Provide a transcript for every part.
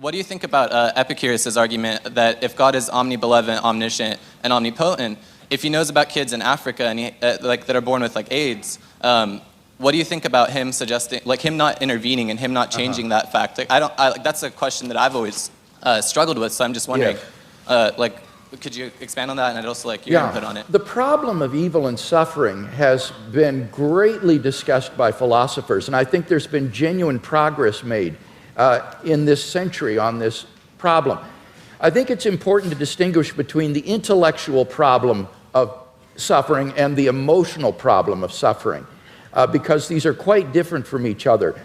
What do you think about Epicurus' argument that if God is omnibenevolent, omniscient, and omnipotent, if he knows about kids in Africa and that are born with like AIDS, what do you think about him suggesting, like him not intervening and him not changing that fact? Like, that's a question that I've always struggled with. So I'm just wondering, could you expand on that, and I'd also like your input on it? The problem of evil and suffering has been greatly discussed by philosophers, and I think there's been genuine progress made in this century on this problem. I think it's important to distinguish between the intellectual problem of suffering and the emotional problem of suffering, because these are quite different from each other.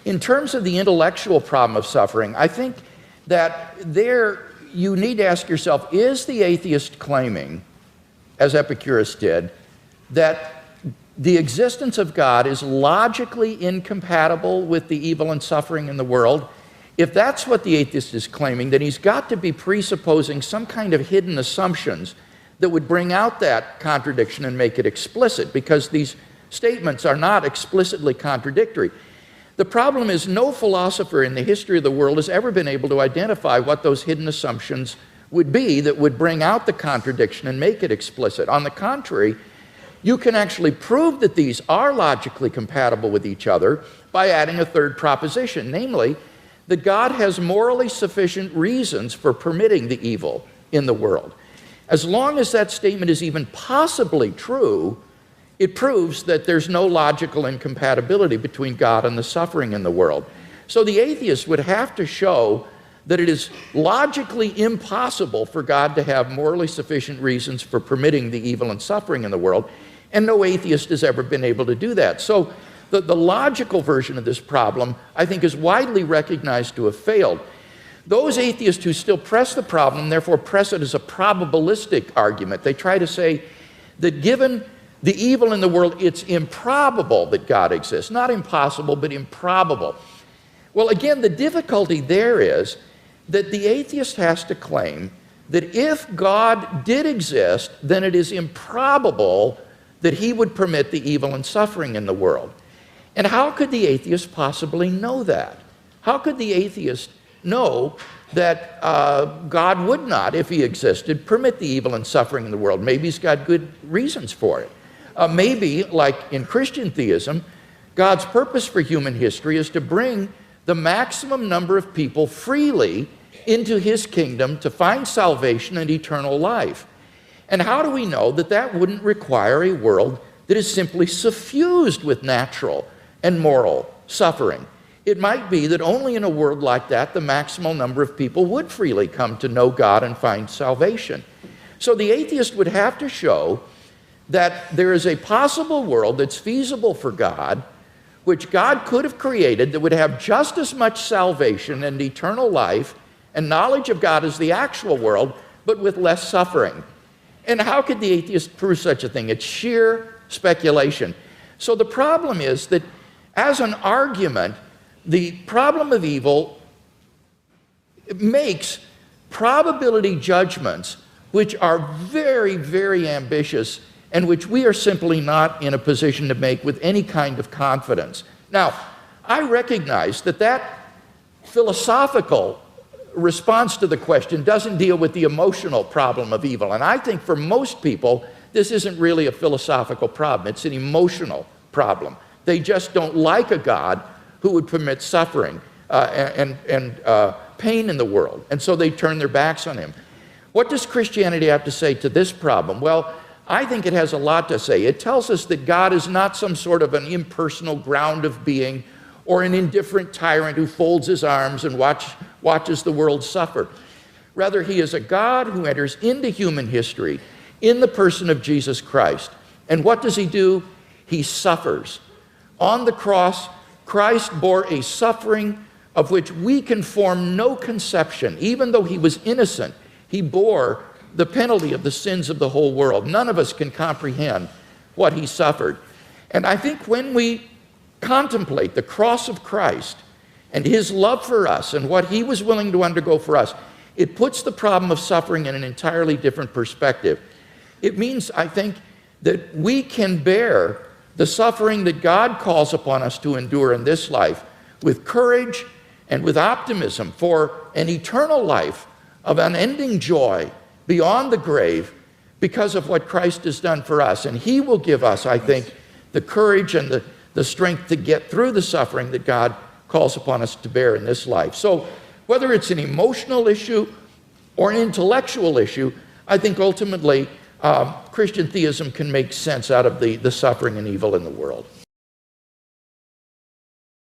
In terms of the intellectual problem of suffering, I think that you need to ask yourself, is the atheist claiming, as Epicurus did, that the existence of God is logically incompatible with the evil and suffering in the world? If that's what the atheist is claiming, then he's got to be presupposing some kind of hidden assumptions that would bring out that contradiction and make it explicit, because these statements are not explicitly contradictory. The problem is no philosopher in the history of the world has ever been able to identify what those hidden assumptions would be that would bring out the contradiction and make it explicit. On the contrary, you can actually prove that these are logically compatible with each other by adding a third proposition, namely that God has morally sufficient reasons for permitting the evil in the world. As long as that statement is even possibly true, it proves that there's no logical incompatibility between God and the suffering in the world. So the atheist would have to show that it is logically impossible for God to have morally sufficient reasons for permitting the evil and suffering in the world, and no atheist has ever been able to do that. So the logical version of this problem, I think, is widely recognized to have failed. Those atheists who still press the problem, therefore press it as a probabilistic argument. They try to say that given the evil in the world, it's improbable that God exists. Not impossible, but improbable. Well, again, the difficulty there is that the atheist has to claim that if God did exist, then it is improbable that he would permit the evil and suffering in the world. And how could the atheist possibly know that? How could the atheist know that God would not, if he existed, permit the evil and suffering in the world? Maybe he's got good reasons for it. Maybe, like in Christian theism, God's purpose for human history is to bring the maximum number of people freely into his kingdom to find salvation and eternal life. And how do we know that that wouldn't require a world that is simply suffused with natural and moral suffering? It might be that only in a world like that, the maximal number of people would freely come to know God and find salvation. So the atheist would have to show that there is a possible world that's feasible for God, which God could have created, that would have just as much salvation and eternal life and knowledge of God as the actual world, but with less suffering. And how could the atheist prove such a thing? It's sheer speculation. So the problem is that as an argument, the problem of evil makes probability judgments which are very, very ambitious and which we are simply not in a position to make with any kind of confidence. Now, I recognize that that philosophical response to the question doesn't deal with the emotional problem of evil. And I think for most people, this isn't really a philosophical problem. It's an emotional problem. They just don't like a God who would permit suffering and pain in the world. And so they turn their backs on him. What does Christianity have to say to this problem? Well, I think it has a lot to say. It tells us that God is not some sort of an impersonal ground of being or an indifferent tyrant who folds his arms and watches the world suffer. Rather, he is a God who enters into human history in the person of Jesus Christ. And what does he do? He suffers. On the cross, Christ bore a suffering of which we can form no conception. Even though he was innocent, he bore the penalty of the sins of the whole world. None of us can comprehend what he suffered. And I think when we contemplate the cross of Christ and his love for us and what he was willing to undergo for us, it puts the problem of suffering in an entirely different perspective. It means, I think, that we can bear the suffering that God calls upon us to endure in this life with courage and with optimism for an eternal life of unending joy beyond the grave because of what Christ has done for us. And he will give us, I think, the courage and the strength to get through the suffering that God calls upon us to bear in this life. So whether it's an emotional issue or an intellectual issue, I think ultimately Christian theism can make sense out of the suffering and evil in the world.